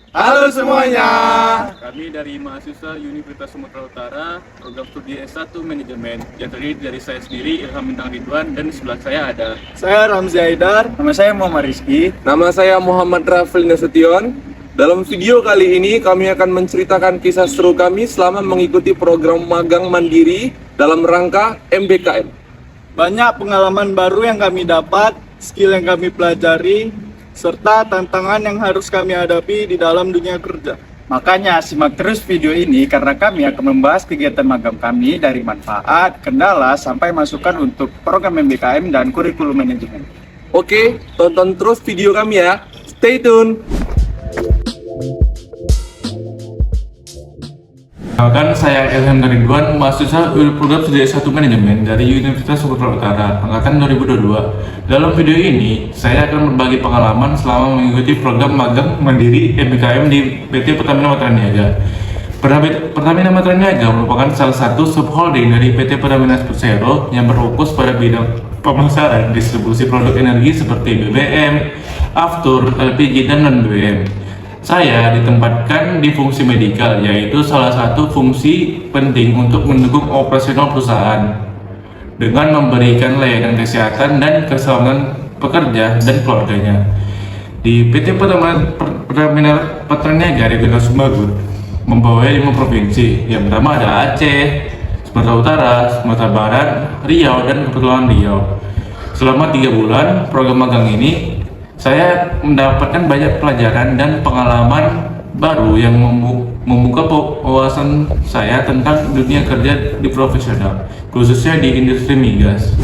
Halo semuanya. Kami dari mahasiswa Universitas Sumatera Utara, program studi S1 Manajemen, yang terdiri dari saya sendiri, Ilham Bintang Ridwan, dan di sebelah saya ada Saya Ramzi Haidar. Nama saya Muhammad Rizky. Nama saya Muhammad Rafli Nasution. Dalam video kali ini kami akan menceritakan kisah seru kami selama mengikuti program magang mandiri dalam rangka MBKM. Banyak pengalaman baru yang kami dapat, skill yang kami pelajari, serta tantangan yang harus kami hadapi di dalam dunia kerja. Makanya simak terus video ini karena kami akan membahas kegiatan magang kami dari manfaat, kendala, sampai masukan untuk program MBKM dan kurikulum manajemen. Oke, tonton terus video kami ya. Stay tune. Kenalkan, saya Ilham Ridwan, mahasiswa program studi S1 Manajemen dari Universitas Sumatera Utara, angkatan 2022. Dalam video ini, saya akan berbagi pengalaman selama mengikuti program magang mandiri MBKM di PT Pertamina Matra Niaga. Pertamina Matra Niaga merupakan salah satu subholding dari PT Pertamina Persero yang berfokus pada bidang pemasaran distribusi produk energi seperti BBM, Aftur, LPG, dan non-BBM. Saya ditempatkan di fungsi medikal, yaitu salah satu fungsi penting untuk mendukung operasional perusahaan dengan memberikan layanan kesehatan dan keselamatan pekerja dan keluarganya. Di PT Pertamina Matra Niaga di Kota Sumbagut membawahi 5 provinsi. Yang pertama ada Aceh, Sumatera Utara, Sumatera Barat, Riau, dan Kepulauan Riau. Selama 3 bulan program magang ini, saya mendapatkan banyak pelajaran dan pengalaman baru yang membuka wawasan saya tentang dunia kerja di profesional, khususnya di industri migas.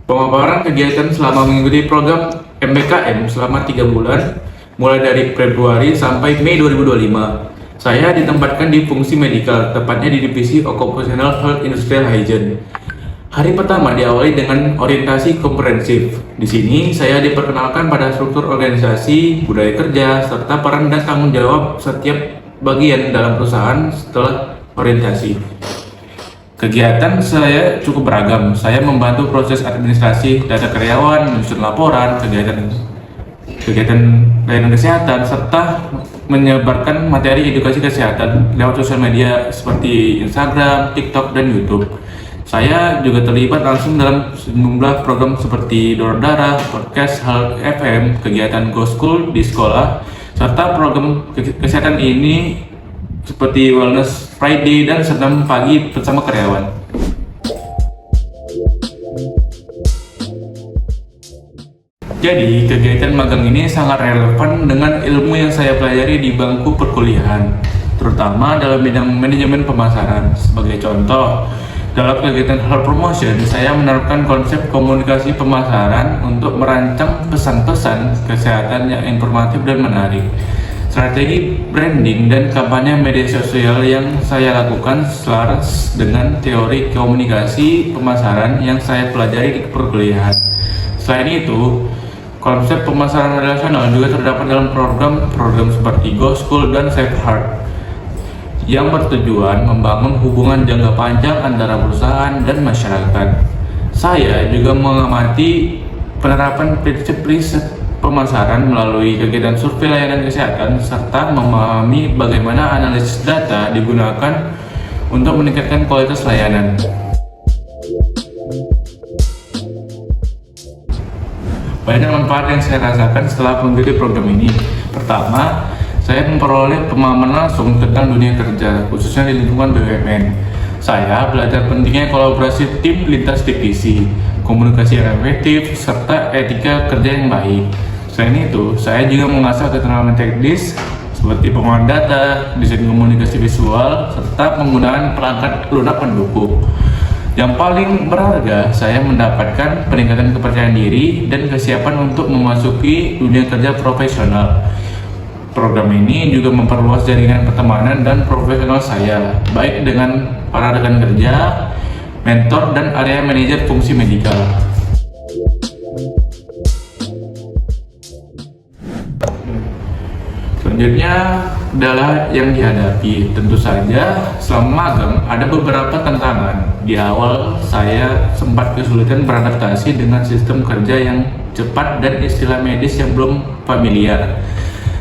Pemaparan kegiatan selama mengikuti program MBKM selama 3 bulan, mulai dari Februari sampai Mei 2025. Saya ditempatkan di fungsi medikal, tepatnya di divisi Occupational Health Industrial Hygiene. Hari pertama diawali dengan orientasi komprehensif. Di sini saya diperkenalkan pada struktur organisasi, budaya kerja, serta peran dan tanggung jawab setiap bagian dalam perusahaan setelah orientasi. Kegiatan saya cukup beragam. Saya membantu proses administrasi, data karyawan, menyusun laporan, kegiatan layanan kesehatan, serta menyebarkan materi edukasi kesehatan lewat sosial media seperti Instagram, TikTok, dan YouTube. Saya juga terlibat langsung dalam sejumlah program seperti Donor Darah, Podcast Health FM, kegiatan Go School di sekolah, serta program kesehatan ini seperti Wellness Friday dan senam pagi bersama karyawan. Jadi, kegiatan magang ini sangat relevan dengan ilmu yang saya pelajari di bangku perkuliahan, terutama dalam bidang manajemen pemasaran. Sebagai contoh, dalam kegiatan Health Promotion, saya menerapkan konsep komunikasi pemasaran untuk merancang pesan-pesan kesehatan yang informatif dan menarik. Strategi branding dan kampanye media sosial yang saya lakukan selaras dengan teori komunikasi pemasaran yang saya pelajari di perkuliahan. Selain itu, konsep pemasaran relasional juga terdapat dalam program seperti Go School dan Save Heart, yang bertujuan membangun hubungan jangka panjang antara perusahaan dan masyarakat. Saya juga mengamati penerapan prinsip pemasaran melalui kegiatan survei layanan kesehatan, serta memahami bagaimana analisis data digunakan untuk meningkatkan kualitas layanan. Banyak manfaat yang saya rasakan setelah mengikuti program ini. Pertama, saya memperoleh pemahaman langsung tentang dunia kerja, khususnya di lingkungan BUMN. Saya belajar pentingnya kolaborasi tim lintas divisi, komunikasi yang efektif, serta etika kerja yang baik. Selain itu, saya juga mengasah keterampilan teknis seperti pengolahan data, desain komunikasi visual, serta penggunaan perangkat lunak pendukung. Yang paling berharga, saya mendapatkan peningkatan kepercayaan diri dan kesiapan untuk memasuki dunia kerja profesional. Program ini juga memperluas jaringan pertemanan dan profesional saya, baik dengan para rekan kerja, mentor, dan area manajer fungsi medikal. Selanjutnya adalah yang dihadapi. Tentu saja selama magang ada beberapa tantangan. Di awal saya sempat kesulitan beradaptasi dengan sistem kerja yang cepat dan istilah medis yang belum familiar.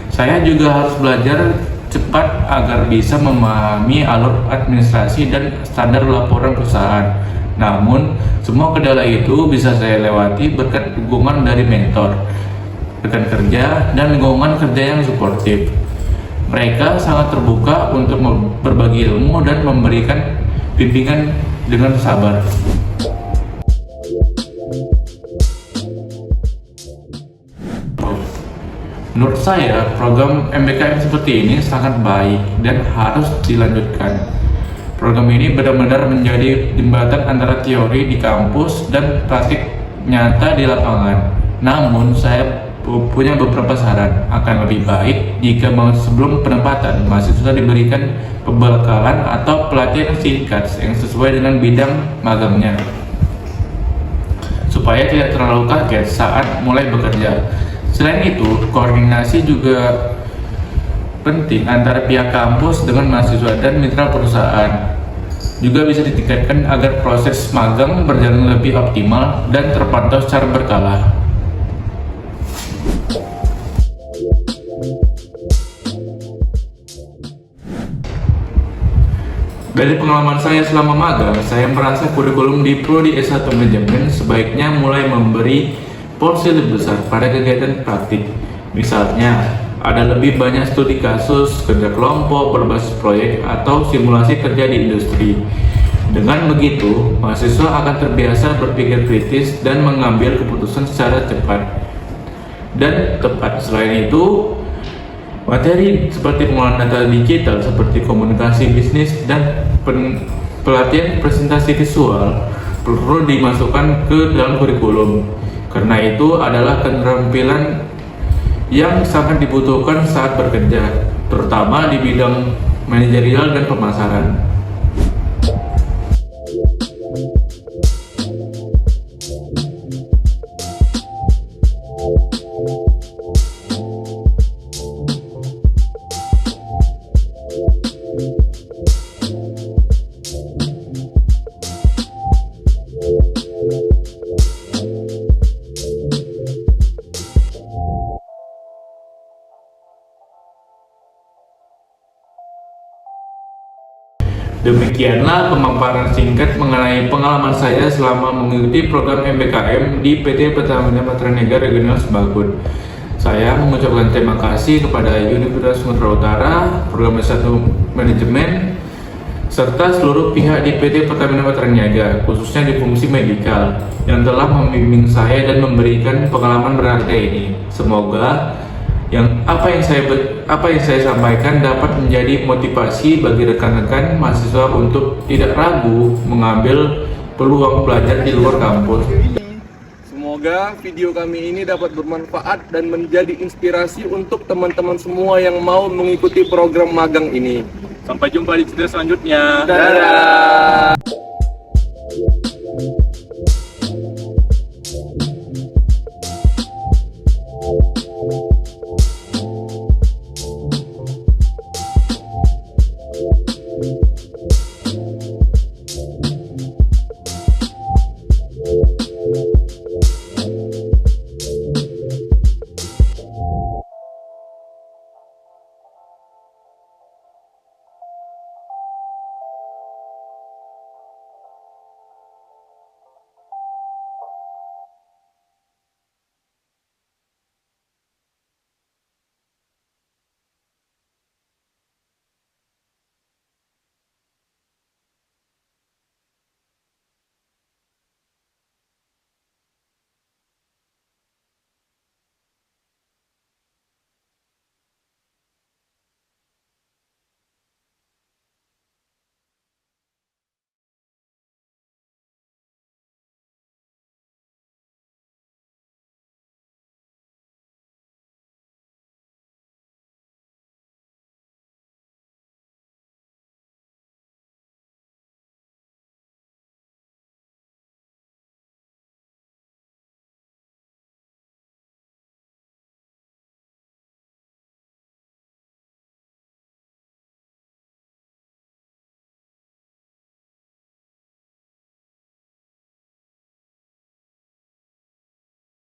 Saya juga harus belajar cepat agar bisa memahami alur administrasi dan standar laporan perusahaan. Namun, semua kendala itu bisa saya lewati berkat dukungan dari mentor, rekan kerja, dan lingkungan kerja yang suportif. Mereka sangat terbuka untuk berbagi ilmu dan memberikan bimbingan dengan sabar. Menurut saya, program MBKM seperti ini sangat baik dan harus dilanjutkan. Program ini benar-benar menjadi jembatan antara teori di kampus dan praktik nyata di lapangan. Namun, saya punya beberapa saran. Akan lebih baik jika sebelum penempatan mahasiswa diberikan pembekalan atau pelatihan singkat yang sesuai dengan bidang magangnya, supaya tidak terlalu kaget saat mulai bekerja. Selain itu, koordinasi juga penting antara pihak kampus dengan mahasiswa dan mitra perusahaan. Juga bisa ditingkatkan agar proses magang berjalan lebih optimal dan terpantau secara berkala. Dari pengalaman saya selama magang, saya merasa kurikulum di Prodi S1 Manajemen sebaiknya mulai memberi porsi lebih besar pada kegiatan praktik. Misalnya, ada lebih banyak studi kasus, kerja kelompok, berbasis proyek, atau simulasi kerja di industri. Dengan begitu, mahasiswa akan terbiasa berpikir kritis dan mengambil keputusan secara cepat dan tepat. Selain itu, materi seperti pengolahan data digital seperti komunikasi bisnis dan pelatihan presentasi visual perlu dimasukkan ke dalam kurikulum. Karena itu adalah keterampilan yang sangat dibutuhkan saat bekerja, terutama di bidang manajerial dan pemasaran. Demikianlah pemaparan singkat mengenai pengalaman saya selama mengikuti program MBKM di PT Pertamina Patraniaga Regional Sembakun. Saya mengucapkan terima kasih kepada Universitas Sumatera Utara, Program S1 Manajemen, serta seluruh pihak di PT Pertamina Patraniaga, khususnya di fungsi medikal, yang telah membimbing saya dan memberikan pengalaman berharga ini. Semoga apa yang saya sampaikan dapat menjadi motivasi bagi rekan-rekan mahasiswa untuk tidak ragu mengambil peluang belajar di luar kampus. Semoga video kami ini dapat bermanfaat dan menjadi inspirasi untuk teman-teman semua yang mau mengikuti program magang ini. Sampai jumpa di cerita selanjutnya. Dadah!